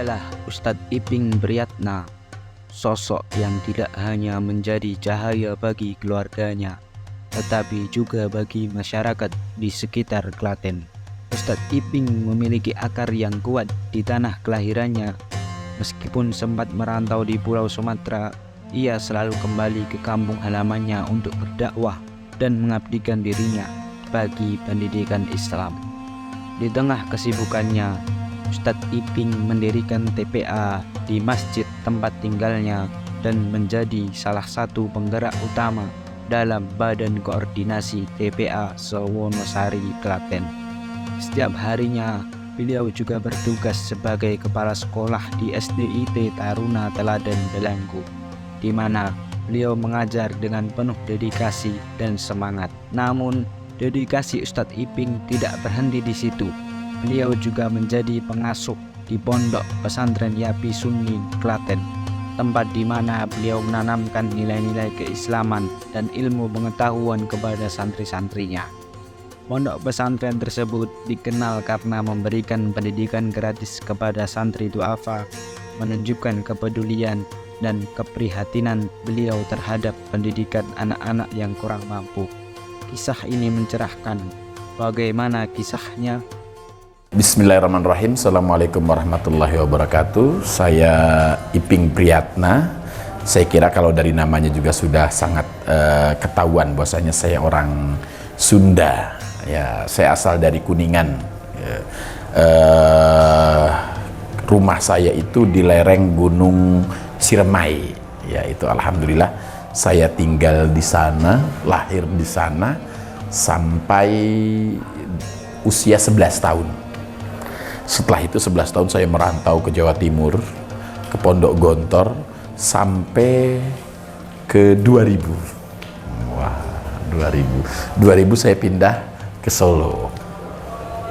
adalah Ustadz Iping Priyatna, sosok yang tidak hanya menjadi cahaya bagi keluarganya, tetapi juga bagi masyarakat di sekitar Klaten. Ustadz Iping memiliki akar yang kuat di tanah kelahirannya. Meskipun sempat merantau di Pulau Sumatera, ia selalu kembali ke kampung halamannya untuk berdakwah dan mengabdikan dirinya bagi pendidikan Islam. Di tengah kesibukannya, Ustadz Iping mendirikan TPA di masjid tempat tinggalnya dan menjadi salah satu penggerak utama dalam Badan Koordinasi TPA Sewonosari, Klaten. Setiap harinya, beliau juga bertugas sebagai kepala sekolah di SDIT Taruna Teladan Delanggu, di mana beliau mengajar dengan penuh dedikasi dan semangat. Namun, dedikasi Ustadz Iping tidak berhenti di situ. Beliau juga menjadi pengasuh di Pondok Pesantren Yapi Sunni, Klaten, tempat di mana beliau menanamkan nilai-nilai keislaman dan ilmu pengetahuan kepada santri-santrinya. Pondok pesantren tersebut dikenal karena memberikan pendidikan gratis kepada santri duafa, menunjukkan kepedulian dan keprihatinan beliau terhadap pendidikan anak-anak yang kurang mampu. Kisah ini mencerahkan. Bagaimana kisahnya? Bismillahirrahmanirrahim. Assalamualaikum warahmatullahi wabarakatuh. Saya Iping Priyatna. Saya kira kalau dari namanya juga sudah sangat ketahuan bahwasanya saya orang Sunda. Ya, saya asal dari Kuningan. Rumah saya itu di lereng Gunung Ciremai. Ya, itu alhamdulillah saya tinggal di sana, lahir di sana sampai usia 11 tahun. Setelah itu 11 tahun saya merantau ke Jawa Timur, ke Pondok Gontor, sampai ke 2000. Wah, 2000 saya pindah ke Solo.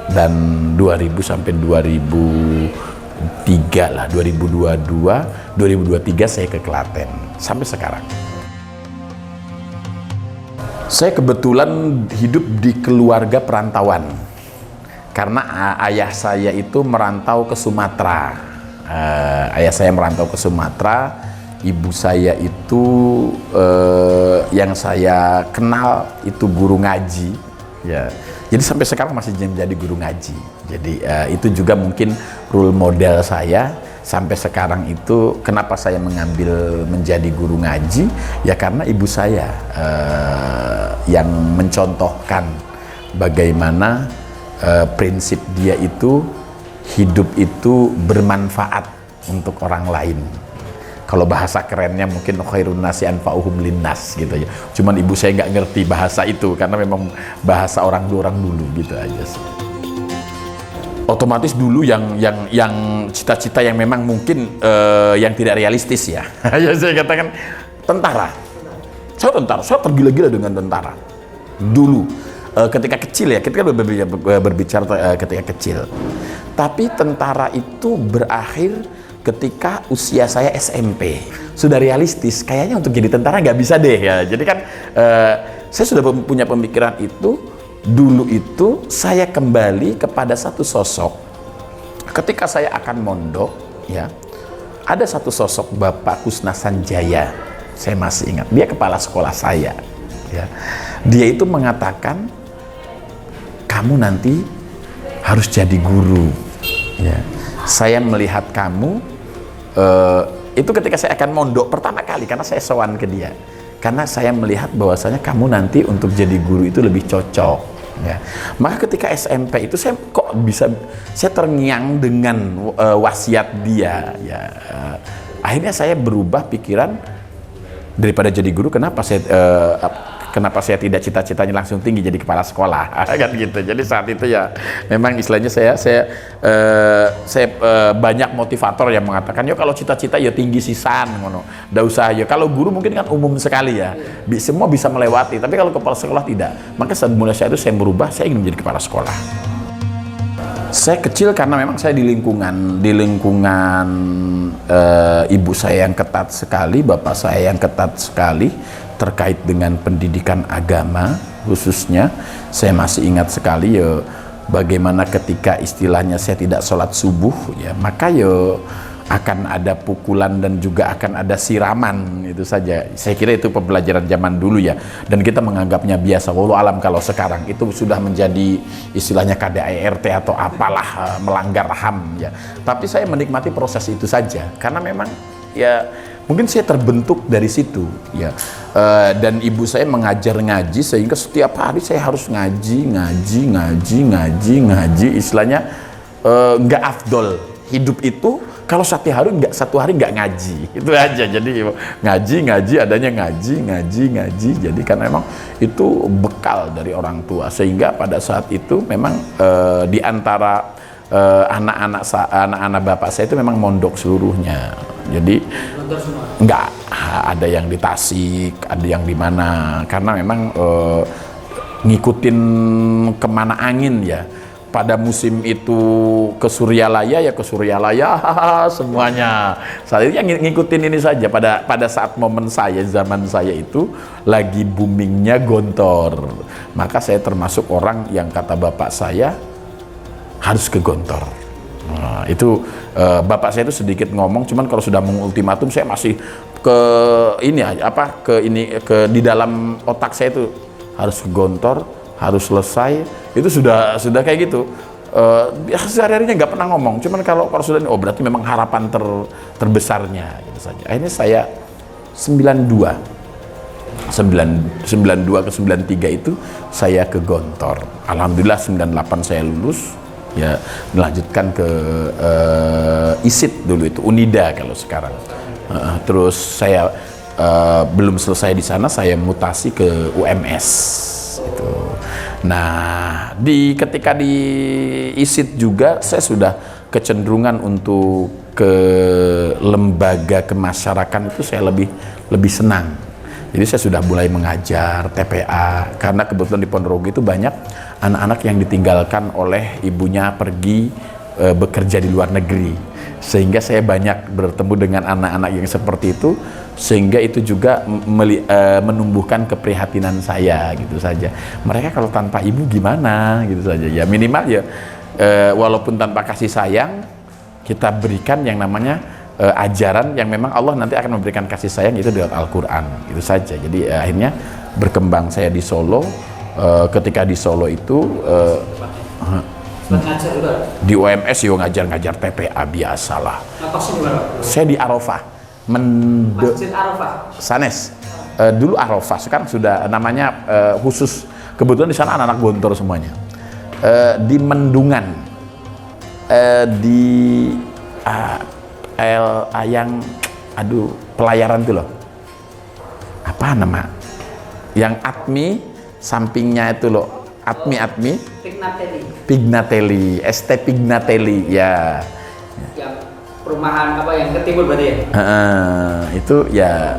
Dan 2000 sampai 2003 lah, 2023 saya ke Klaten, sampai sekarang. Saya kebetulan hidup di keluarga perantauan. Karena ayah saya itu merantau ke Sumatera. Ayah saya merantau ke Sumatera, ibu saya itu yang saya kenal itu guru ngaji. Ya, jadi sampai sekarang masih menjadi guru ngaji. Jadi itu juga mungkin role model saya sampai sekarang itu. Kenapa saya mengambil menjadi guru ngaji? Ya karena ibu saya yang mencontohkan bagaimana prinsip dia itu hidup itu bermanfaat untuk orang lain. Kalau bahasa kerennya mungkin khairun nasi anfa'uhum linnas gitu ya. Cuman ibu saya nggak ngerti bahasa itu karena memang bahasa orang dulu gitu aja sih. Otomatis dulu yang cita-cita yang memang mungkin yang tidak realistis ya. Ya saya katakan tentara. Saya tergila-gila dengan tentara. Dulu ketika kecil ya, kita kan berbicara ketika kecil. Tapi tentara itu berakhir ketika usia saya SMP. Sudah realistis, kayaknya untuk jadi tentara nggak bisa deh ya. Jadi kan saya sudah punya pemikiran itu. Dulu itu saya kembali kepada satu sosok. Ketika saya akan mondok, ya, ada satu sosok Bapak Kusna Sanjaya. Saya masih ingat, dia kepala sekolah saya. Ya. Dia itu mengatakan, kamu nanti harus jadi guru. Ya. Saya melihat kamu, itu ketika saya akan mondok pertama kali, karena saya sowan ke dia. Karena saya melihat bahwasanya kamu nanti untuk jadi guru itu lebih cocok. Ya. Maka ketika SMP itu saya kok bisa, saya terngiang dengan wasiat dia. Ya. Akhirnya saya berubah pikiran, daripada jadi guru, kenapa saya tidak cita-citanya langsung tinggi jadi kepala sekolah kan gitu. Jadi saat itu ya memang istilahnya saya banyak motivator yang mengatakan yo kalau cita-cita ya tinggi sisan ngono. Ndak usah ya, kalau guru mungkin kan umum sekali ya. Semua bisa melewati, tapi kalau kepala sekolah tidak. Maka saat mulai saya berubah, saya ingin menjadi kepala sekolah. Saya kecil karena memang saya di lingkungan ibu saya yang ketat sekali, bapak saya yang ketat sekali terkait dengan pendidikan agama khususnya. Saya masih ingat sekali ya, bagaimana ketika istilahnya saya tidak sholat subuh, ya maka akan ada pukulan dan juga akan ada siraman, itu saja. Saya kira itu pembelajaran zaman dulu ya, dan kita menganggapnya biasa. Wallahu alam kalau sekarang itu sudah menjadi istilahnya KDART atau apalah, melanggar HAM ya. Tapi saya menikmati proses itu saja karena memang ya mungkin saya terbentuk dari situ ya. Dan ibu saya mengajar ngaji sehingga setiap hari saya harus ngaji, istilahnya nggak afdol hidup itu kalau satu hari nggak ngaji, itu aja. Jadi ngaji adanya ngaji. Jadi karena memang itu bekal dari orang tua, sehingga pada saat itu memang di antara anak-anak bapak saya itu memang mondok seluruhnya. Jadi nggak ada yang di Tasik, ada yang di mana, karena memang ngikutin kemana angin ya. Pada musim itu ke Suryalaya semuanya. Saya ngikutin ini saja. Pada saat momen zaman saya itu lagi boomingnya Gontor, maka saya termasuk orang yang kata bapak saya harus ke Gontor. Nah, itu bapak saya itu sedikit ngomong, cuman kalau sudah mengultimatum saya masih di dalam otak saya itu harus ke Gontor, harus selesai. Itu sudah kayak gitu. Sehari-harinya nggak pernah ngomong, cuman kalau sudah berarti memang harapan terbesarnya gitu saja. Akhirnya saya 92 ke 93 itu saya ke Gontor. Alhamdulillah 98 saya lulus ya, melanjutkan ke ISIT dulu, itu Unida kalau sekarang. Terus saya belum selesai di sana, saya mutasi ke UMS gitu. Nah, ketika di ISIT juga saya sudah kecenderungan untuk ke lembaga kemasyarakatan itu saya lebih senang. Jadi saya sudah mulai mengajar TPA, karena kebetulan di Ponorogo itu banyak anak-anak yang ditinggalkan oleh ibunya pergi bekerja di luar negeri, sehingga saya banyak bertemu dengan anak-anak yang seperti itu, sehingga itu juga menumbuhkan keprihatinan saya gitu saja. Mereka kalau tanpa ibu gimana gitu saja ya, minimal ya walaupun tanpa kasih sayang kita berikan yang namanya ajaran yang memang Allah nanti akan memberikan kasih sayang, itu dengan Al-Quran, itu saja. Jadi akhirnya berkembang saya di Solo. Ketika di Solo itu di UMS ngajar TPA biasalah. Saya di Arafah, Masjid Arafah, Sanes. Dulu Arafah, sekarang sudah namanya khusus. Kebetulan di sana anak-anak Gontor semuanya. Di Mendungan, di pelayaran itu loh. Apa nama? Yang Atmi sampingnya itu loh. Atmi Pignatelli, ST Pignatelli ya. Yang perumahan apa yang ke timur berarti ya? Itu ya.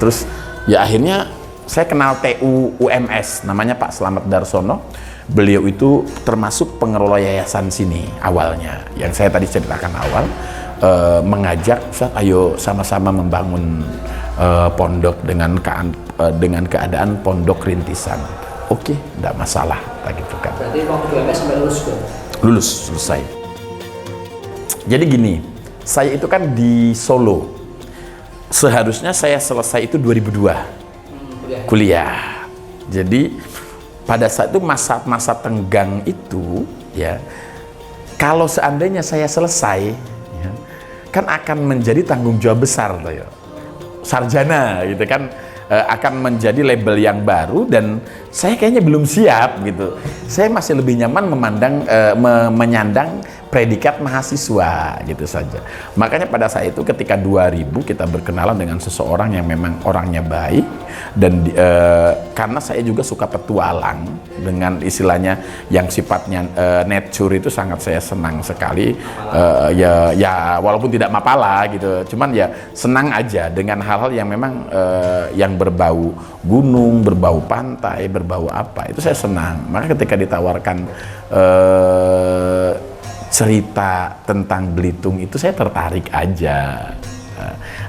Terus ya akhirnya saya kenal TU UMS, namanya Pak Slamet Darsono. Beliau itu termasuk pengelola yayasan sini awalnya. Yang saya tadi ceritakan awal, mengajak Ustaz, ayo sama-sama membangun pondok dengan keadaan pondok rintisan. Oke, enggak masalah, gitu kan. Berarti waktu UMS sampai lulus juga? Lulus, selesai. Jadi gini, saya itu kan di Solo. Seharusnya saya selesai itu 2002. Kuliah. Jadi pada saat itu masa tenggang itu ya, kalau seandainya saya selesai ya, kan akan menjadi tanggung jawab besar tuh ya. Sarjana gitu kan, akan menjadi label yang baru, dan saya kayaknya belum siap gitu. Saya masih lebih nyaman menyandang predikat mahasiswa gitu saja. Makanya pada saat itu ketika 2000 kita berkenalan dengan seseorang yang memang orangnya baik, dan karena saya juga suka petualang dengan istilahnya yang sifatnya nature itu sangat saya senang sekali. Ya walaupun tidak mapala gitu, cuman ya senang aja dengan hal-hal yang memang yang berbau gunung, berbau pantai, berbau apa, itu saya senang. Maka ketika ditawarkan cerita tentang Belitung itu saya tertarik aja.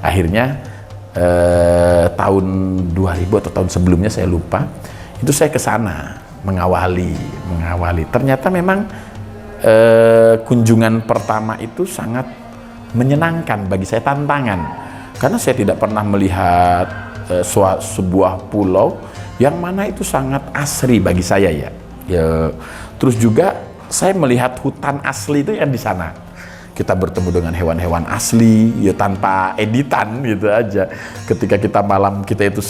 Akhirnya tahun 2000 atau tahun sebelumnya saya lupa, itu saya ke sana mengawali. Ternyata memang kunjungan pertama itu sangat menyenangkan bagi saya, tantangan, karena saya tidak pernah melihat sebuah pulau yang mana itu sangat asri bagi saya ya. Terus juga saya melihat hutan asli itu yang di sana. Kita bertemu dengan hewan-hewan asli ya, tanpa editan gitu aja. Ketika kita malam, kita itu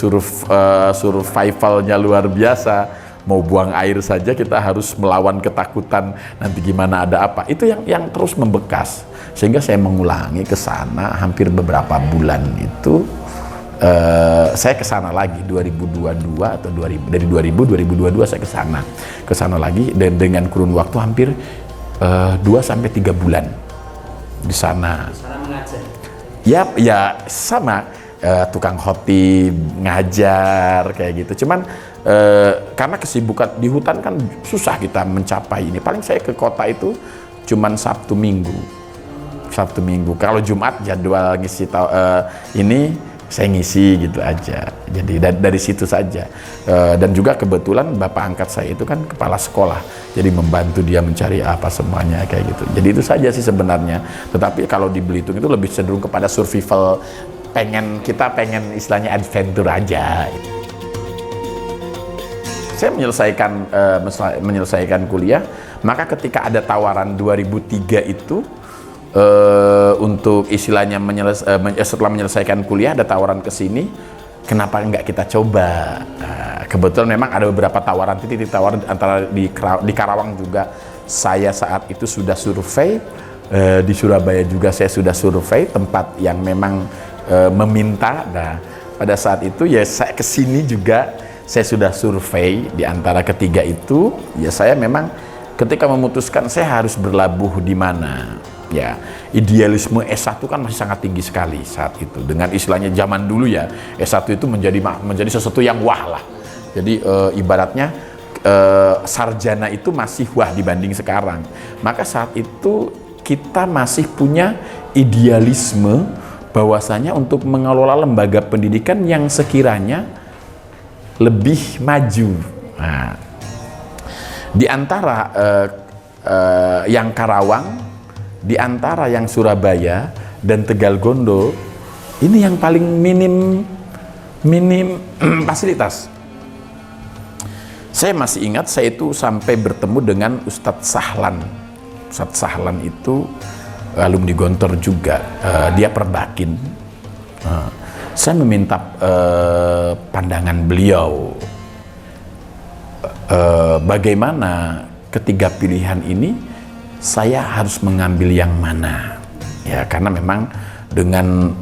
survivalnya luar biasa. Mau buang air saja kita harus melawan ketakutan nanti gimana ada apa. Itu yang terus membekas. Sehingga saya mengulangi ke sana hampir beberapa bulan itu. Saya ke sana lagi 2022 atau 2022 saya ke sana lagi, dan dengan kurun waktu hampir 2 sampai 3 bulan di sana. Mengajar. Ya sama, tukang khotib, ngajar kayak gitu. Cuman karena kesibukan di hutan kan susah kita mencapai ini. Paling saya ke kota itu cuman Sabtu Minggu. Kalau Jumat jadwal ngisi ini saya ngisi gitu aja. Jadi dari situ saja. Dan juga kebetulan bapak angkat saya itu kan kepala sekolah. Jadi membantu dia mencari apa semuanya kayak gitu. Jadi itu saja sih sebenarnya. Tetapi kalau di Belitung itu lebih cenderung kepada survival, kita pengen istilahnya adventure aja. Saya menyelesaikan kuliah, maka ketika ada tawaran 2003 itu untuk istilahnya setelah menyelesaikan kuliah ada tawaran ke sini, kenapa nggak kita coba? Kebetulan memang ada beberapa tawaran, titik tawaran antara di Karawang juga saya saat itu sudah survei, di Surabaya juga saya sudah survei tempat yang memang meminta. Nah, pada saat itu ya saya kesini juga saya sudah survei. Di antara ketiga itu ya saya memang ketika memutuskan saya harus berlabuh di mana, ya idealisme S1 kan masih sangat tinggi sekali saat itu. Dengan istilahnya zaman dulu ya, S1 itu menjadi sesuatu yang wah lah. Jadi ibaratnya sarjana itu masih wah dibanding sekarang. Maka saat itu kita masih punya idealisme bahwasanya untuk mengelola lembaga pendidikan yang sekiranya lebih maju. Nah, di antara yang Karawang, di antara yang Surabaya dan Tegalgondo, ini yang paling minim fasilitas. Saya masih ingat saya itu sampai bertemu dengan Ustadz Sahlan. Ustadz Sahlan itu alumni Gontor juga, dia perbakin. Saya meminta pandangan beliau, bagaimana ketiga pilihan ini saya harus mengambil yang mana, ya karena memang dengan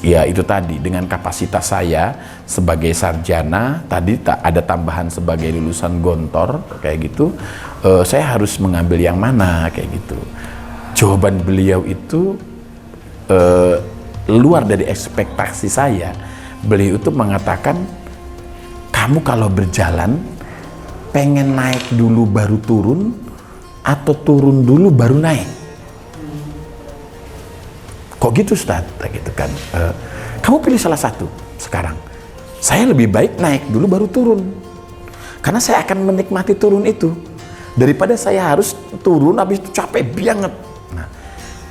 ya itu tadi, dengan kapasitas saya sebagai sarjana tadi ada tambahan sebagai lulusan Gontor kayak gitu, saya harus mengambil yang mana kayak gitu. Jawaban beliau itu luar dari ekspektasi saya. Beliau itu mengatakan, kamu kalau berjalan pengen naik dulu baru turun atau turun dulu baru naik? Kok gitu Ustaz? Gitu kan. Kamu pilih salah satu sekarang. Saya lebih baik naik dulu baru turun, karena saya akan menikmati turun itu daripada saya harus turun habis itu capek banget. Nah,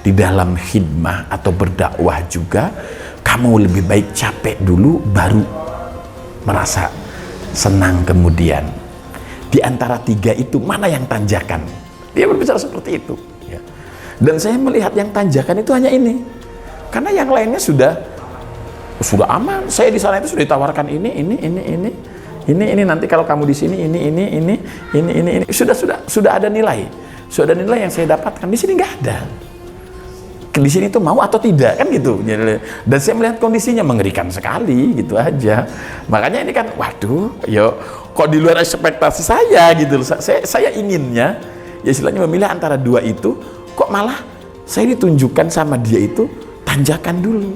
di dalam khidmah atau berdakwah juga kamu lebih baik capek dulu baru merasa senang kemudian. Di antara tiga itu mana yang tanjakan? Dia berbicara seperti itu ya. Dan saya melihat yang tanjakan itu hanya ini, karena yang lainnya sudah aman. Saya di sana itu sudah ditawarkan ini nanti kalau kamu di sini ini sudah ada nilai yang saya dapatkan. Di sini nggak ada. Di sini tuh mau atau tidak kan gitu. Dan saya melihat kondisinya mengerikan sekali gitu aja. Makanya ini kan waduh, yo kok di luar ekspektasi saya gitu. Saya inginnya ya istilahnya memilih antara dua itu, kok malah saya ditunjukkan sama dia itu tanjakan dulu.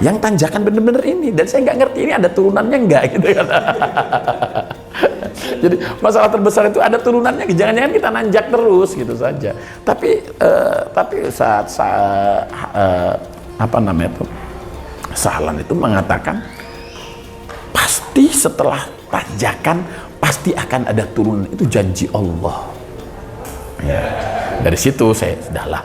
Yang tanjakan bener-bener ini, dan saya nggak ngerti ini ada turunannya nggak gitu kan. Jadi masalah terbesar itu ada turunannya, jangan-jangan kita nanjak terus gitu saja. Tapi saat apa namanya itu, Sahlan itu mengatakan pasti setelah tanjakan pasti akan ada turunan, itu janji Allah. Ya, dari situ saya sudahlah,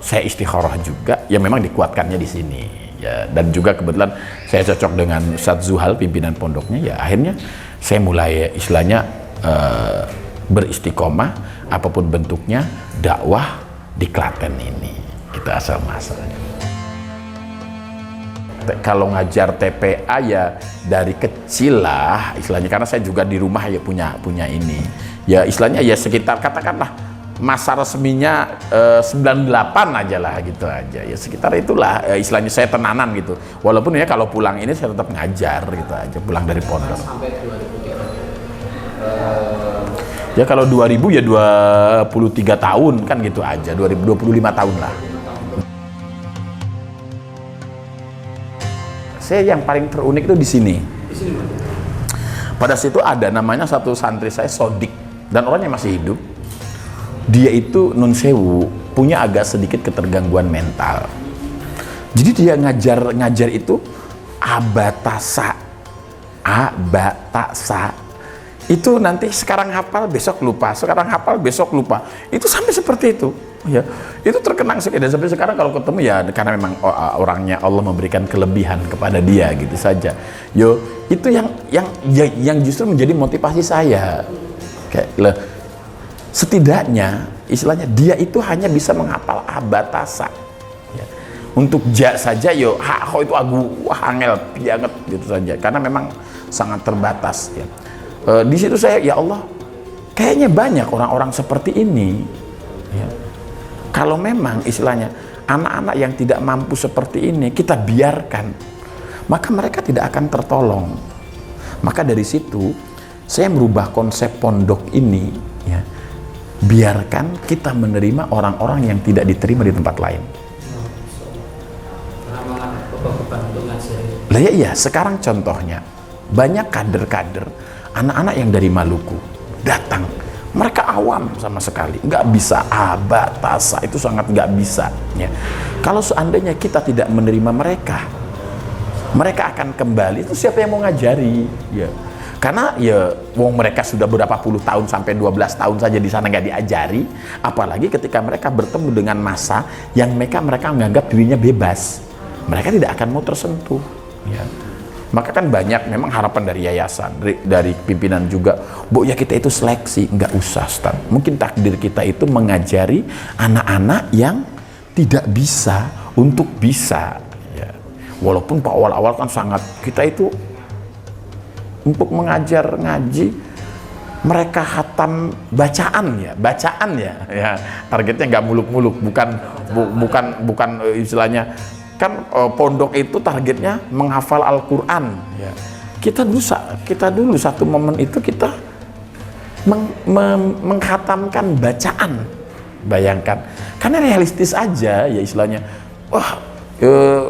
saya istikharah juga, ya memang dikuatkannya di sini. Ya, dan juga kebetulan saya cocok dengan Ustadz Zuhal, pimpinan pondoknya. Ya akhirnya saya mulai istilahnya beristiqomah apapun bentuknya dakwah di Klaten ini. Kita asal masalahnya. Kalau ngajar TPA ya dari kecil lah istilahnya, karena saya juga di rumah ya punya ini. Ya istilahnya ya sekitar katakanlah masa resminya 98 aja lah gitu aja. Ya sekitar itulah istilahnya saya tenanan gitu. Walaupun ya kalau pulang ini saya tetap ngajar gitu aja, pulang dari pondok. Sampai 2003. Ya kalau 2000 ya 23 tahun kan gitu aja, 25 tahun lah. Saya yang paling terunik itu di sini. Di sini Mas. Pada situ ada namanya satu santri saya Sodik, dan orangnya masih hidup. Dia itu nun sewu, punya agak sedikit ketergangguan mental. Jadi dia ngajar itu abatasa. Itu nanti sekarang hafal besok lupa, sekarang hafal besok lupa. Itu sampai seperti itu. Ya, itu terkenang sekali, dan sampai sekarang kalau ketemu ya karena memang orangnya Allah memberikan kelebihan kepada dia gitu saja. Yo, itu yang justru menjadi motivasi saya. Kayak setidaknya istilahnya dia itu hanya bisa menghafal abatasa. Ya. Untuk ja saja yo itu angel banget gitu saja karena memang sangat terbatas ya. Di situ saya ya Allah kayaknya banyak orang-orang seperti ini ya. Kalau memang istilahnya anak-anak yang tidak mampu seperti ini kita biarkan, maka mereka tidak akan tertolong. Maka dari situ saya merubah konsep pondok ini ya. Biarkan kita menerima orang-orang yang tidak diterima di tempat lain. Lah ya, sekarang contohnya banyak kader-kader anak-anak yang dari Maluku datang, mereka awam sama sekali, nggak bisa abatasa, itu sangat nggak bisa ya. Kalau seandainya kita tidak menerima mereka, mereka akan kembali, itu siapa yang mau ngajari ya. Karena ya wong mereka sudah berapa puluh tahun sampai 12 tahun saja di sana nggak diajari, apalagi ketika mereka bertemu dengan masa yang mereka menganggap dirinya bebas, mereka tidak akan mau tersentuh ya. Maka kan banyak memang harapan dari yayasan, dari pimpinan juga, Bu ya kita itu seleksi, nggak usah Ustaz. Mungkin takdir kita itu mengajari anak-anak yang tidak bisa untuk bisa ya. Walaupun Pak awal-awal kan sangat, kita itu untuk mengajar ngaji mereka hatam bacaan ya targetnya nggak muluk-muluk, bukan istilahnya kan pondok itu targetnya menghafal Al-Quran ya. Kita dulu satu momen itu kita menghatamkan bacaan, bayangkan, karena realistis aja ya istilahnya. Wah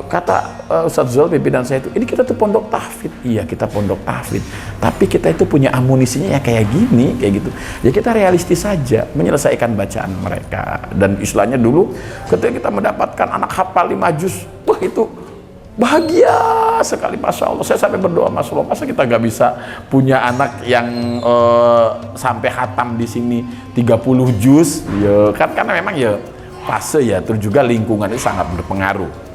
kata Ustadz Zul, pimpinan saya itu, ini kita tuh pondok tahfidz. Iya kita pondok tahfidz, tapi kita itu punya amunisinya ya kayak gini, kayak gitu ya. Kita realistis saja menyelesaikan bacaan mereka. Dan istilahnya dulu ketika kita mendapatkan anak hafal 5 juz, wah itu bahagia sekali, Masya Allah. Saya sampai berdoa, Masya Allah, masa kita gak bisa punya anak yang sampai khatam di sini 30 juz ya kan, karena memang ya fase ya, terus juga lingkungan itu sangat berpengaruh.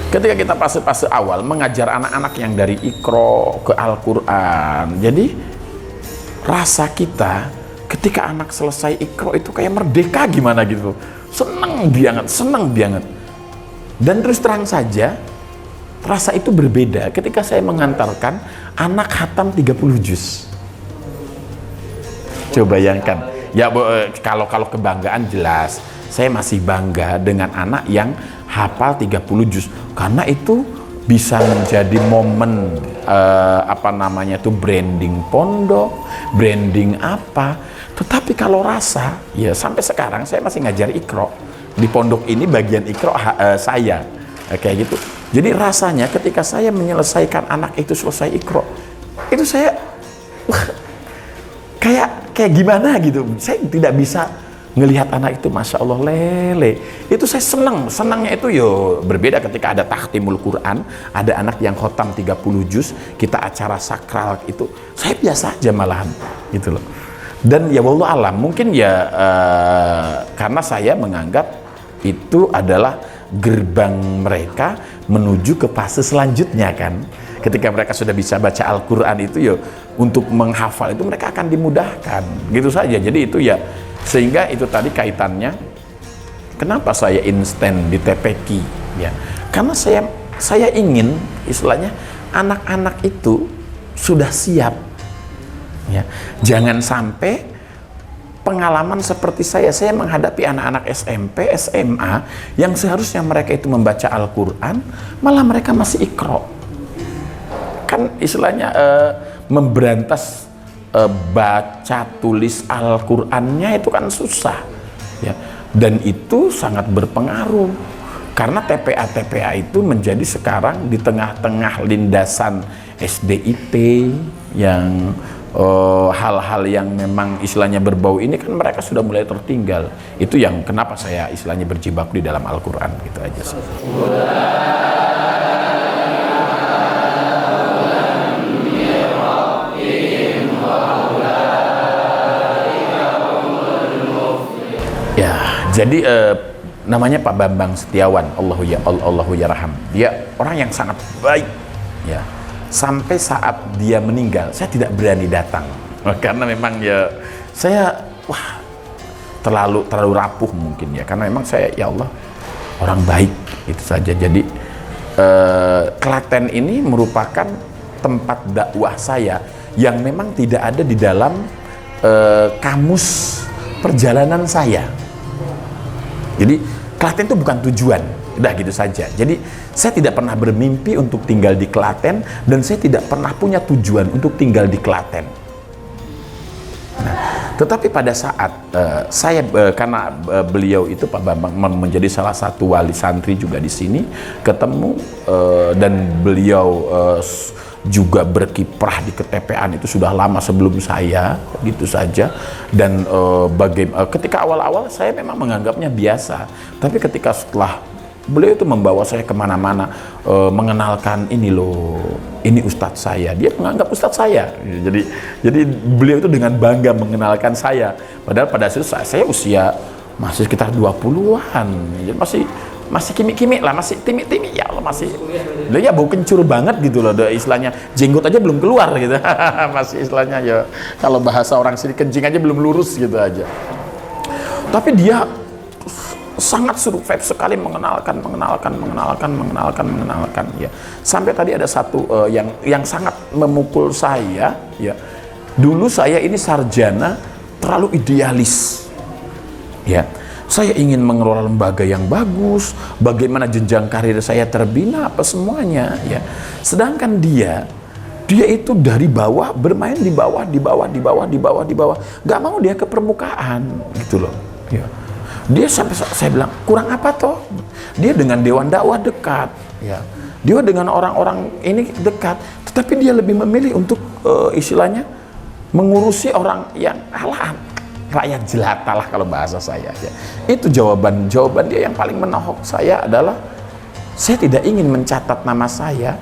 Ketika kita fase-fase awal mengajar anak-anak yang dari Iqra ke Al-Quran, jadi rasa kita ketika anak selesai Iqra itu kayak merdeka gimana gitu, seneng banget. Dan terus terang saja rasa itu berbeda ketika saya mengantarkan anak khatam 30 juz. Coba bayangkan ya, kalau kebanggaan jelas saya masih bangga dengan anak yang hafal 30 juz, karena itu bisa menjadi momen branding pondok, branding apa. Tetapi kalau rasa ya sampai sekarang saya masih ngajar Iqra di pondok ini, bagian Iqra saya kayak gitu. Jadi rasanya ketika saya menyelesaikan anak itu selesai Iqra, itu saya kayak gimana gitu, saya tidak bisa ngelihat anak itu Masya Allah lele, itu saya senangnya itu yo berbeda ketika ada takhtimul Quran, ada anak yang khotam 30 juz, kita acara sakral itu, saya biasa aja malahan gitu loh. Dan ya wallahu alam, mungkin ya karena saya menganggap itu adalah gerbang mereka menuju ke fase selanjutnya kan. Ketika mereka sudah bisa baca Al-Quran itu ya untuk menghafal itu mereka akan dimudahkan gitu saja. Jadi itu ya, sehingga itu tadi kaitannya kenapa saya instan di TPQ ya, karena saya ingin istilahnya anak-anak itu sudah siap ya. Jangan sampai pengalaman seperti saya menghadapi anak-anak SMP, SMA yang seharusnya mereka itu membaca Al-Quran malah mereka masih Iqra. Kan istilahnya memberantas baca tulis Al-Qur'annya itu kan susah ya, dan itu sangat berpengaruh karena TPA itu menjadi sekarang di tengah-tengah lindasan SDIT yang hal-hal yang memang istilahnya berbau ini kan mereka sudah mulai tertinggal. Itu yang kenapa saya istilahnya berjibaku di dalam Al-Quran gitu aja sih. Ya, jadi namanya Pak Bambang Setiawan, Allahu yarham. Dia orang yang sangat baik, ya. Sampai saat dia meninggal, saya tidak berani datang karena memang ya saya terlalu rapuh mungkin ya, karena memang saya ya Allah orang baik itu saja. Jadi Klaten ini merupakan tempat dakwah saya yang memang tidak ada di dalam kamus perjalanan saya. Jadi Klaten itu bukan tujuan, udah gitu saja. Jadi saya tidak pernah bermimpi untuk tinggal di Klaten, dan saya tidak pernah punya tujuan untuk tinggal di Klaten. Nah, tetapi pada saat saya karena beliau itu Pak Bambang menjadi salah satu wali santri juga di sini, ketemu dan beliau juga berkiprah di ketepaan itu sudah lama sebelum saya gitu saja. Dan ketika awal-awal saya memang menganggapnya biasa, tapi ketika setelah beliau itu membawa saya kemana-mana, mengenalkan ini loh, ini ustadz saya, dia menganggap ustadz saya. Jadi beliau itu dengan bangga mengenalkan saya, padahal pada saat saya usia masih sekitar 20-an, jadi masih kimi-kimi lah, masih timi-timi ya Allah, masih ya bau kencur banget gitu loh, istilahnya jenggot aja belum keluar gitu. Masih istilahnya ya kalau bahasa orang sini kencing aja belum lurus gitu aja. Tapi dia sangat survive sekali mengenalkan ya. Sampai tadi ada satu yang sangat memukul saya ya. Dulu saya ini sarjana terlalu idealis ya. Saya ingin mengelola lembaga yang bagus, bagaimana jenjang karir saya terbina apa semuanya ya. Sedangkan dia itu dari bawah, bermain di bawah, nggak mau dia ke permukaan gitu loh ya. Dia sampai saya bilang kurang apa toh, dia dengan dewan dakwah dekat ya, dia dengan orang-orang ini dekat, tetapi dia lebih memilih untuk istilahnya mengurusi orang yang rakyat jelata lah kalau bahasa saya ya. Itu jawaban dia yang paling menohok saya adalah saya tidak ingin mencatat nama saya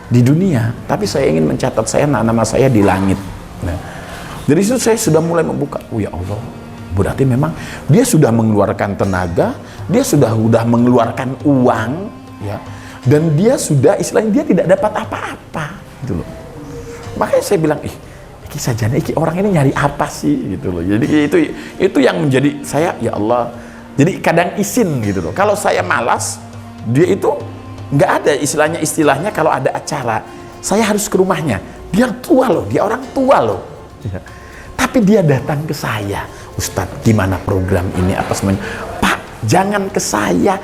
di dunia, tapi saya ingin mencatat nama saya di langit. Nah, dari situ saya sudah mulai membuka, oh ya Allah, berarti memang dia sudah mengeluarkan tenaga, dia sudah mengeluarkan uang ya, dan dia sudah istilahnya dia tidak dapat apa-apa gitu loh. Makanya saya bilang, iki saja iki orang ini nyari apa sih gitu loh. Jadi itu yang menjadi saya, ya Allah. Jadi kadang isin gitu loh. Kalau saya malas, dia itu nggak ada istilahnya kalau ada acara, saya harus ke rumahnya. Dia tua loh, dia orang tua loh. Ya. Tapi dia datang ke saya, Ustadz, gimana program ini apa semuanya? Pak, jangan ke saya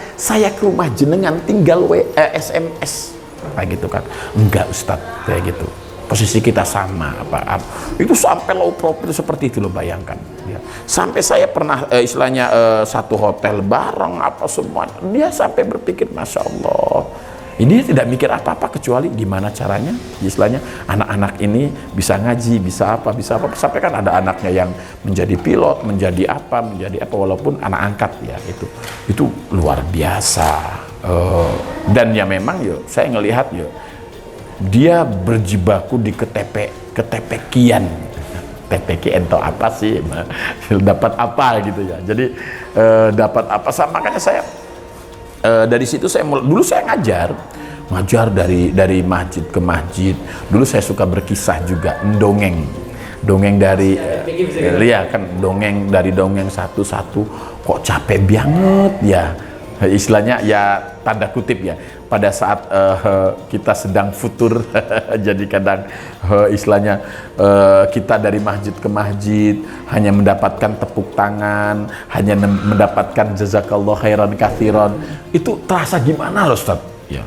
ke rumah jenengan, tinggal SMS kayak gitu kan. Enggak Ustadz, kayak gitu. Posisi kita sama apa itu sampai low profile seperti itu loh, bayangkan ya. Sampai saya pernah istilahnya satu hotel bareng apa semuanya, dia sampai berpikir Masya Allah Ini tidak mikir apa-apa kecuali gimana caranya, istilahnya anak-anak ini bisa ngaji, bisa apa. Sampai kan ada anaknya yang menjadi pilot, menjadi apa, walaupun anak angkat ya itu luar biasa. Dan ya memang saya ngelihat dia berjibaku di ketepekian. TPKN atau apa sih, dapat apa gitu ya. Jadi dapat apa, makanya saya dari situ dulu saya ngajar dari masjid ke masjid. Dulu saya suka berkisah juga, dongeng dari dongeng satu-satu kok capek banget ya, istilahnya ya tanda kutip ya, pada saat kita sedang futur. Jadi kadang istilahnya kita dari masjid ke masjid hanya mendapatkan tepuk tangan, hanya mendapatkan jazakallah khairan katsiran. Itu terasa gimana loh Ustaz? Ya.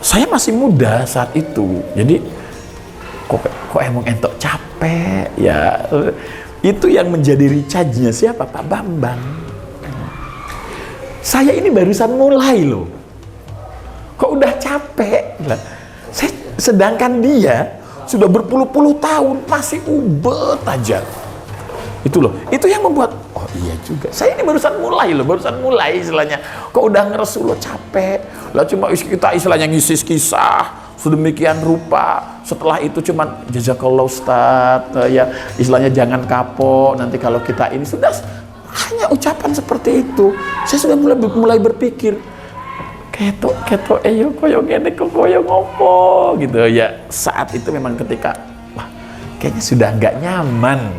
Saya masih muda saat itu. Jadi kok emang entok capek ya. Itu yang menjadi recharge-nya siapa? Pak Bambang. Saya ini barusan mulai loh. Kok udah capek? Sedangkan dia sudah berpuluh-puluh tahun masih ubet aja. Itu loh, itu yang membuat, oh iya juga, saya ini barusan mulai istilahnya. Kok udah ngeresu lo capek lah, cuma kita istilahnya ngisi kisah sedemikian rupa, setelah itu cuman jazakallah Ustaz, ya istilahnya jangan kapok nanti kalau kita ini sudah hanya ucapan seperti itu. Saya sudah mulai berpikir keto koyo ngene kok koyo ngopo gitu ya. Saat itu memang ketika wah kayaknya sudah nggak nyaman,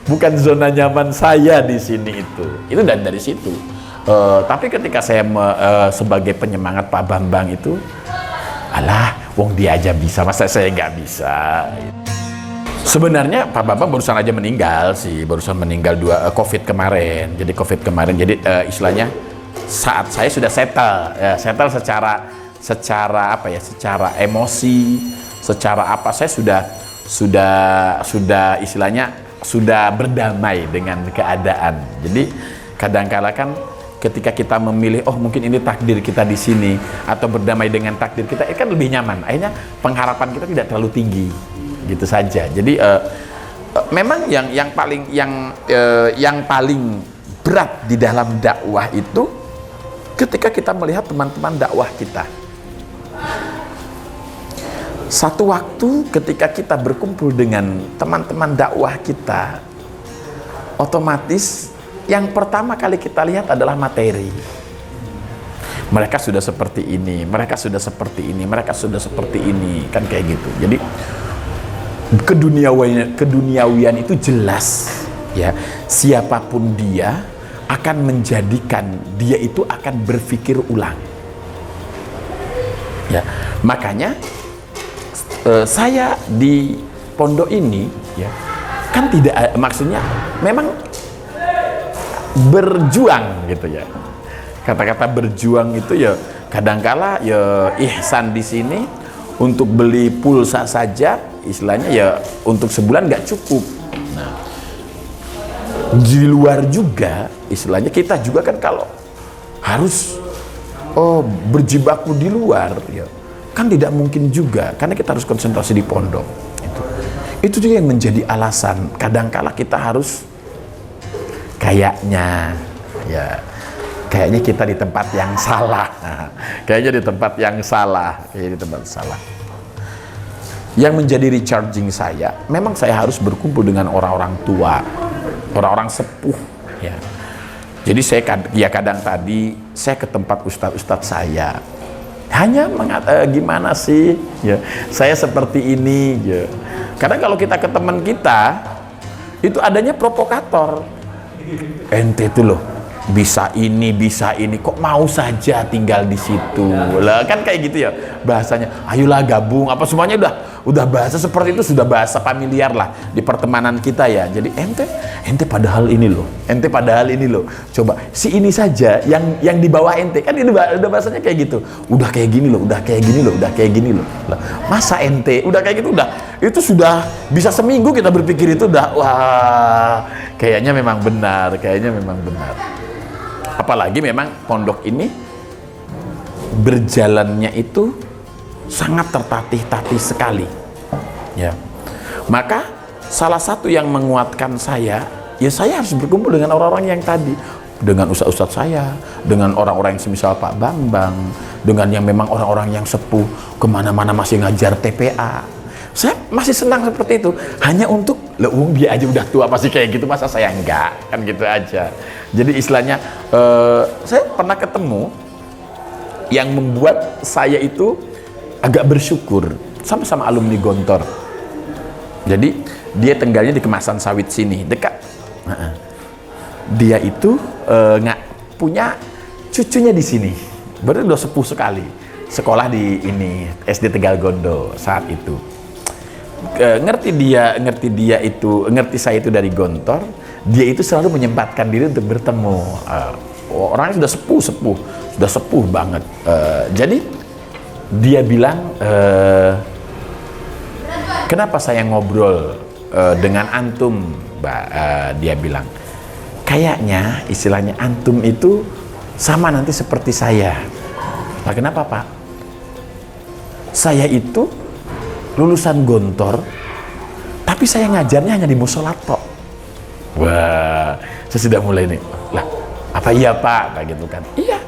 bukan zona nyaman saya di sini itu dari situ. Tapi ketika saya sebagai penyemangat Pak Bambang itu, alah wong dia aja bisa, masa saya nggak bisa. Sebenarnya Pak Bambang barusan aja meninggal COVID kemarin. Jadi COVID kemarin, jadi istilahnya saat saya sudah settle secara apa ya, secara emosi, secara apa, saya sudah istilahnya sudah berdamai dengan keadaan. Jadi kadang-kala kan ketika kita memilih, oh mungkin ini takdir kita di sini, atau berdamai dengan takdir kita, itu kan lebih nyaman. Akhirnya pengharapan kita tidak terlalu tinggi, gitu saja. Jadi memang yang paling berat di dalam dakwah itu ketika kita melihat teman-teman dakwah kita. Satu waktu ketika kita berkumpul dengan teman-teman dakwah kita, otomatis yang pertama kali kita lihat adalah materi. Mereka sudah seperti ini, mereka sudah seperti ini, mereka sudah seperti ini, kan kayak gitu. Jadi keduniawian itu jelas ya. Siapapun dia akan menjadikan dia itu akan berpikir ulang. Ya, makanya saya di pondok ini ya kan tidak, maksudnya memang berjuang gitu ya. Kata-kata berjuang itu ya kadangkala ya ihsan di sini untuk beli pulsa saja istilahnya ya untuk sebulan nggak cukup. Nah, di luar juga istilahnya kita juga kan kalau harus berjibaku di luar ya kan tidak mungkin juga, karena kita harus konsentrasi di pondok. Itu juga yang menjadi alasan kadangkala kita harus kayaknya kita di tempat yang salah. Kayaknya di tempat yang salah. Yang menjadi recharging saya, memang saya harus berkumpul dengan orang-orang tua, orang-orang sepuh ya. Jadi saya kadang tadi saya ke tempat ustadz saya, hanya gimana sih ya, saya seperti ini ya. Kadang kalau kita ke teman kita itu adanya provokator, ente itu loh bisa ini kok mau saja tinggal di situ lah, kan kayak gitu ya bahasanya. Ayolah gabung apa semuanya, udah bahasa seperti itu, sudah bahasa familiar lah di pertemanan kita ya. Jadi ente padahal ini loh, coba si ini saja yang di bawah ente, kan ini udah bahasanya kayak gitu, udah kayak gini loh. Lah, masa ente udah kayak gitu, itu sudah bisa seminggu kita berpikir itu udah, wah kayaknya memang benar. Apalagi memang pondok ini berjalannya itu sangat tertatih-tatih sekali. Ya. Maka salah satu yang menguatkan saya, ya saya harus berkumpul dengan orang-orang yang tadi, dengan ustadz-ustadz saya, dengan orang-orang yang semisal Pak Bambang, dengan yang memang orang-orang yang sepuh, kemana-mana masih ngajar TPA. Saya masih senang seperti itu, hanya untuk dia aja udah tua pasti kayak gitu, masa saya enggak, kan gitu aja. Jadi istilahnya saya pernah ketemu yang membuat saya itu agak bersyukur, sama-sama alumni Gontor. Jadi dia tinggalnya di Kemasan Sawit sini, dekat. Dia itu nggak punya cucunya di sini, berarti udah sepuh sekali. Sekolah di ini SD Tegal Gondo saat itu. Ngerti saya itu dari Gontor, dia itu selalu menyempatkan diri untuk bertemu. Orangnya sudah sepuh banget. Jadi dia bilang, kenapa saya ngobrol dengan antum, Mbak? Dia bilang, kayaknya istilahnya antum itu sama nanti seperti saya. Nah, kenapa Pak? Saya itu lulusan Gontor, tapi saya ngajarnya hanya di musola tok. Wah, saya sudah mulai nih. Lah, apa iya Pak? Kayak gitu kan? Iya.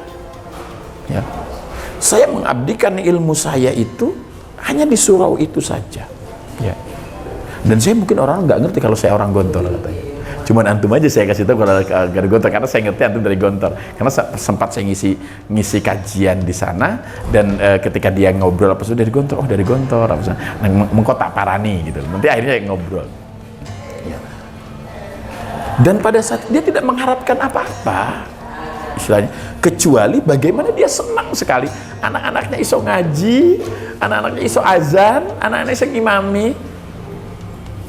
Ya. Saya mengabdikan ilmu saya itu hanya di surau itu saja. Ya. Dan saya mungkin orang nggak ngerti kalau saya orang Gontor katanya. Cuman antum aja saya kasih tahu kalau dari Gontor, karena saya ngerti antum dari Gontor. Karena sempat saya ngisi kajian di sana, dan ketika dia ngobrol apa dari Gontor, oh dari Gontor, apa mengkotak parani gitu. Nanti akhirnya ngobrol. Ya. Dan pada saat dia tidak mengharapkan apa-apa, istilahnya, kecuali bagaimana dia senang sekali anak-anaknya iso ngaji, anak-anaknya iso azan, anak-anaknya iso ngimami.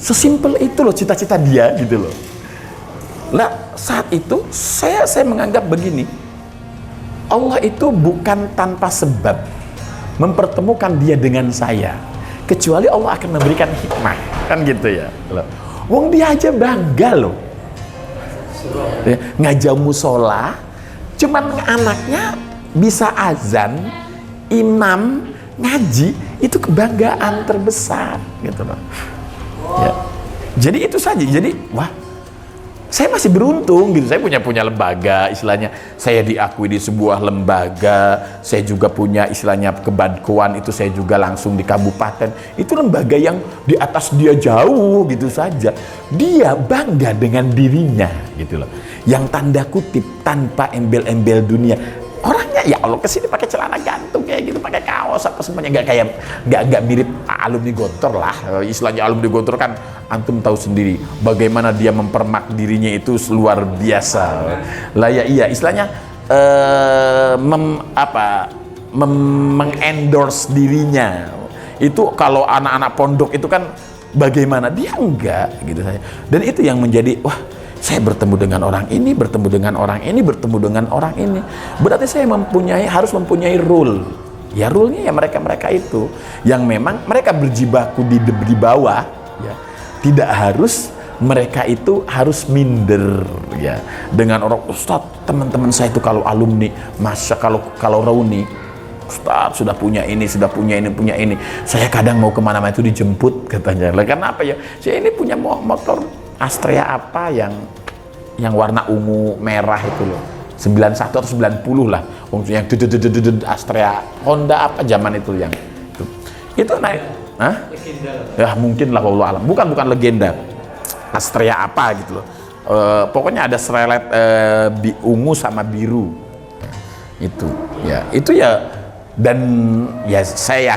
Sesimpel itu loh cita-cita dia gitu loh. Nah, saat itu saya menganggap begini, Allah itu bukan tanpa sebab mempertemukan dia dengan saya, kecuali Allah akan memberikan hikmah, kan gitu ya. Wong dia aja bangga loh, ngajau musola, cuman anaknya bisa azan, imam, ngaji, itu kebanggaan terbesar gitu loh. Ya. Jadi itu saja. Jadi wah, saya masih beruntung gitu. Saya punya lembaga, istilahnya saya diakui di sebuah lembaga. Saya juga punya istilahnya kebadkuan, itu saya juga langsung di kabupaten. Itu lembaga yang di atas dia jauh gitu saja. Dia bangga dengan dirinya gitu loh. Yang tanda kutip tanpa embel-embel dunia. Orangnya ya Allah kesini pakai celana gantung kayak gitu, pakai kaos apa semuanya, nggak mirip alumni Gontor lah. Istilahnya alumni Gontor kan antum tahu sendiri bagaimana dia mempermak dirinya itu luar biasa. Lah ya iya, istilahnya mengendorse dirinya. Itu kalau anak-anak pondok itu kan bagaimana, dia enggak gitu saja. Dan itu yang menjadi wah, saya bertemu dengan orang ini, bertemu dengan orang ini, bertemu dengan orang ini. Berarti saya harus mempunyai rule. Ya rule-nya ya mereka-mereka itu yang memang mereka berjibaku di bawah, ya. Tidak harus mereka itu harus minder ya dengan orang Ustadz, teman-teman saya itu kalau alumni, masa kalau reuni Ustadz sudah punya ini, punya ini. Saya kadang mau kemana-mana itu dijemput katanya. Lah kenapa ya? Saya ini punya motor Astrea apa yang warna ungu merah itu loh, 91 atau 90 lah, yang Astrea Honda apa zaman itu yang itu naik, hah? Legenda. Ya mungkin lah, wallahu alam. Bukan legenda, Astrea apa gitu loh. Pokoknya ada serelet ungu sama biru. Itu ya, dan ya saya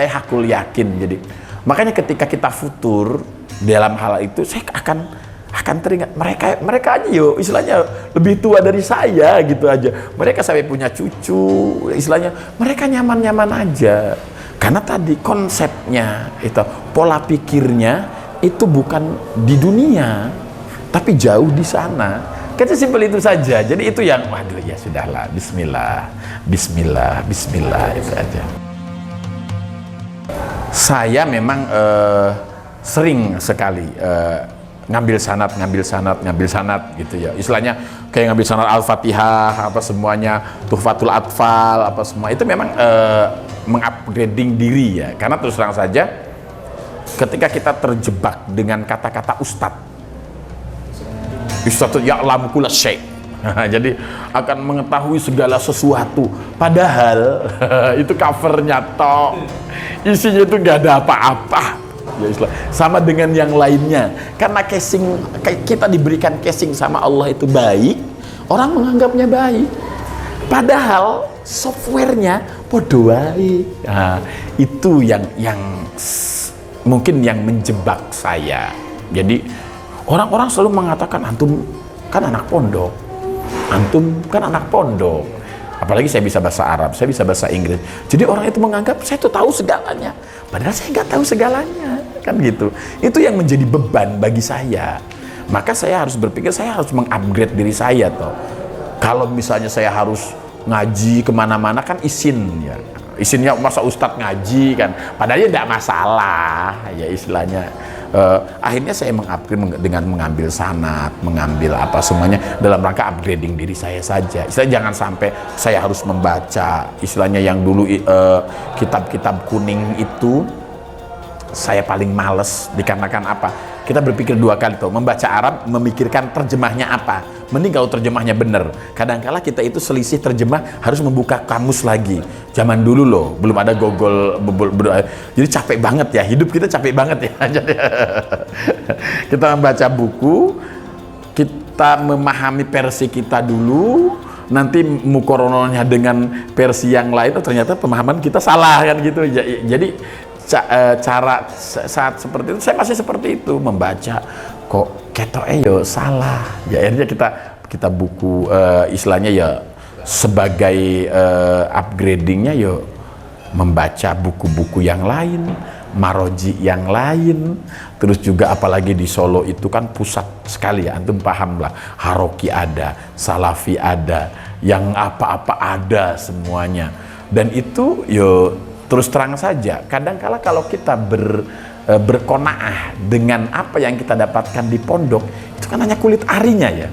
hakul yakin. Jadi makanya ketika kita futur dalam hal itu, saya akan teringat mereka aja yo, istilahnya lebih tua dari saya gitu aja. Mereka sampai punya cucu, istilahnya mereka nyaman-nyaman aja. Karena tadi konsepnya itu, pola pikirnya itu bukan di dunia, tapi jauh di sana. Kayaknya simpel itu saja. Jadi itu yang, waduh ya sudahlah, Bismillah itu aja. Saya memang sering sekali ngambil sanad gitu ya. Istilahnya kayak ngambil sanad Al-Fatihah apa semuanya, Tuhfatul Atfal apa semua. Itu memang mengupgrading diri ya. Karena terus terang saja, ketika kita terjebak dengan kata-kata ustadz itu ya'lamu kulla syai', jadi akan mengetahui segala sesuatu, padahal itu covernya toh, isinya itu nggak ada apa-apa. Ya Islam. Sama dengan yang lainnya, karena casing kita diberikan casing sama Allah itu baik, orang menganggapnya baik, padahal softwarenya podo wae. Nah, itu yang mungkin yang menjebak saya. Jadi orang-orang selalu mengatakan antum kan anak pondok, antum kan anak pondok. Apalagi saya bisa bahasa Arab, saya bisa bahasa Inggris. Jadi orang itu menganggap saya itu tahu segalanya, padahal saya nggak tahu segalanya, kan gitu. Itu yang menjadi beban bagi saya. Maka saya harus berpikir, saya harus mengupgrade diri saya toh. Kalau misalnya saya harus ngaji kemana-mana kan isin ya. Isinnya masa ustadz ngaji kan, padahal ya tidak masalah ya istilahnya. Akhirnya saya mengupgrade dengan mengambil sanad, mengambil apa semuanya dalam rangka upgrading diri saya saja. Istilahnya jangan sampai saya harus membaca istilahnya yang dulu kitab-kitab kuning itu saya paling males, dikarenakan apa? Kita berpikir dua kali tuh, membaca Arab memikirkan terjemahnya apa. Mending kalau terjemahnya bener. Kadangkala kita itu selisih terjemah harus membuka kamus lagi. Zaman dulu loh, belum ada Google, jadi capek banget ya, hidup kita capek banget ya. Jadi kita membaca buku, kita memahami versi kita dulu, nanti mukorononya dengan versi yang lain, oh ternyata pemahaman kita salah kan gitu. Jadi cara saat seperti itu saya masih seperti itu, membaca kok ketok yo salah ya. Akhirnya kita buku istilahnya ya sebagai upgradingnya yo membaca buku-buku yang lain, maroji yang lain. Terus juga apalagi di Solo itu kan pusat sekali ya, antum paham lah, Haroki ada, Salafi ada, yang apa-apa ada semuanya. Dan itu yo terus terang saja, kadangkala kalau kita berqanaah dengan apa yang kita dapatkan di pondok, itu kan hanya kulit arinya ya.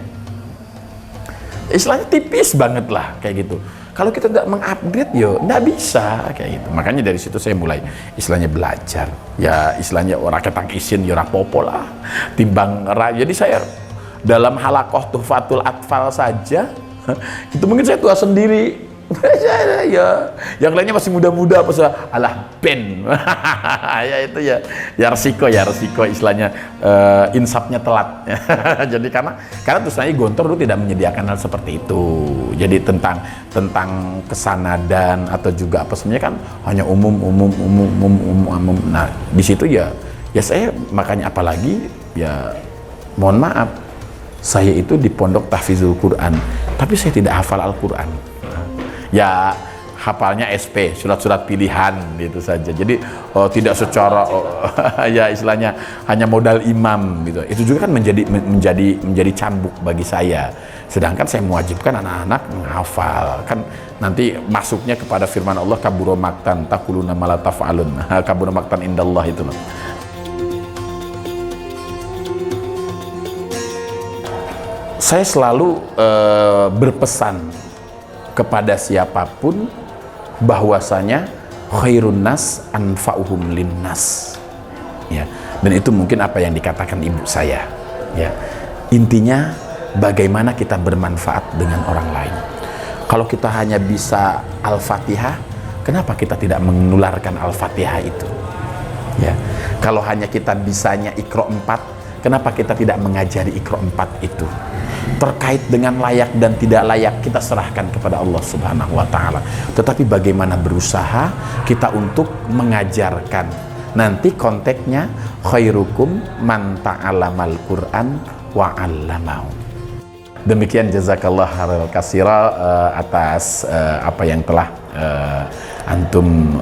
Istilahnya tipis banget lah kayak gitu. Kalau kita tidak mengupgrade, yo nggak bisa kayak gitu. Makanya dari situ saya mulai istilahnya belajar. Ya istilahnya orang ketang isin, ya rapopo lah. Timbang jadi saya dalam halakoh Tuhfatul Atfal saja, itu mungkin saya tua sendiri. Ya, yang lainnya masih muda-muda apa sih? Alah ben. Ya itu ya resiko istilahnya, insapnya telat. Jadi karena terus saya Gontor dulu tidak menyediakan hal seperti itu. Jadi tentang kesanadan atau juga apa sebenarnya kan hanya umum. Nah, di situ ya saya makanya apalagi ya mohon maaf, saya itu di pondok tahfizul Quran, tapi saya tidak hafal Al-Quran. Ya hafalnya SP, surat-surat pilihan gitu saja. Jadi tidak secara ya istilahnya hanya modal imam gitu. Itu juga kan menjadi cambuk bagi saya. Sedangkan saya mewajibkan anak-anak menghafal. Kan nanti masuknya kepada firman Allah, kabura maktan taquluna ma la taf'alun. Kabura maktan indallah itu loh. Saya selalu berpesan kepada siapapun bahwasanya khairun nas anfa'uhum linnas ya. Dan itu mungkin apa yang dikatakan ibu saya ya. Intinya bagaimana kita bermanfaat dengan orang lain. Kalau kita hanya bisa Al-Fatihah, kenapa kita tidak menularkan Al-Fatihah itu ya. Kalau hanya kita bisanya Iqra 4, kenapa kita tidak mengajari Iqra 4 itu. Terkait dengan layak dan tidak layak kita serahkan kepada Allah Subhanahu wa Ta'ala. Tetapi bagaimana berusaha kita untuk mengajarkan. Nanti konteksnya khairukum man ta'alamal Qur'an wa 'allamahu. Demikian jazakallah khairal katsira atas apa yang telah antum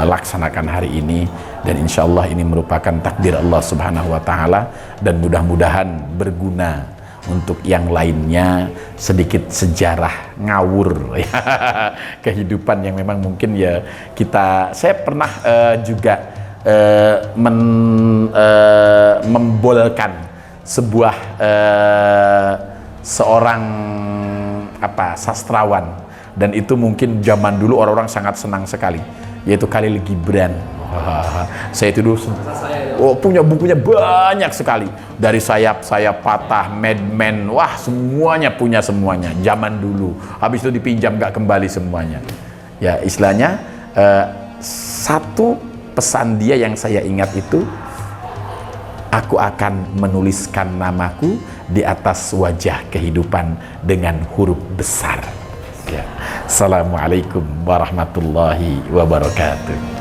laksanakan hari ini, dan insyaallah ini merupakan takdir Allah Subhanahu wa Ta'ala, dan mudah-mudahan berguna untuk yang lainnya, sedikit sejarah ngawur ya, kehidupan yang memang mungkin ya saya pernah juga membolkan sebuah seorang sastrawan dan itu mungkin zaman dulu orang-orang sangat senang sekali, yaitu Khalil Gibran. Saya itu dulu punya bukunya banyak sekali, dari Sayap Patah, Mad Men, wah semuanya punya semuanya zaman dulu. Habis itu dipinjam nggak kembali semuanya. Ya istilahnya satu pesan dia yang saya ingat itu, aku akan menuliskan namaku di atas wajah kehidupan dengan huruf besar. Ya. Assalamualaikum warahmatullahi wabarakatuh.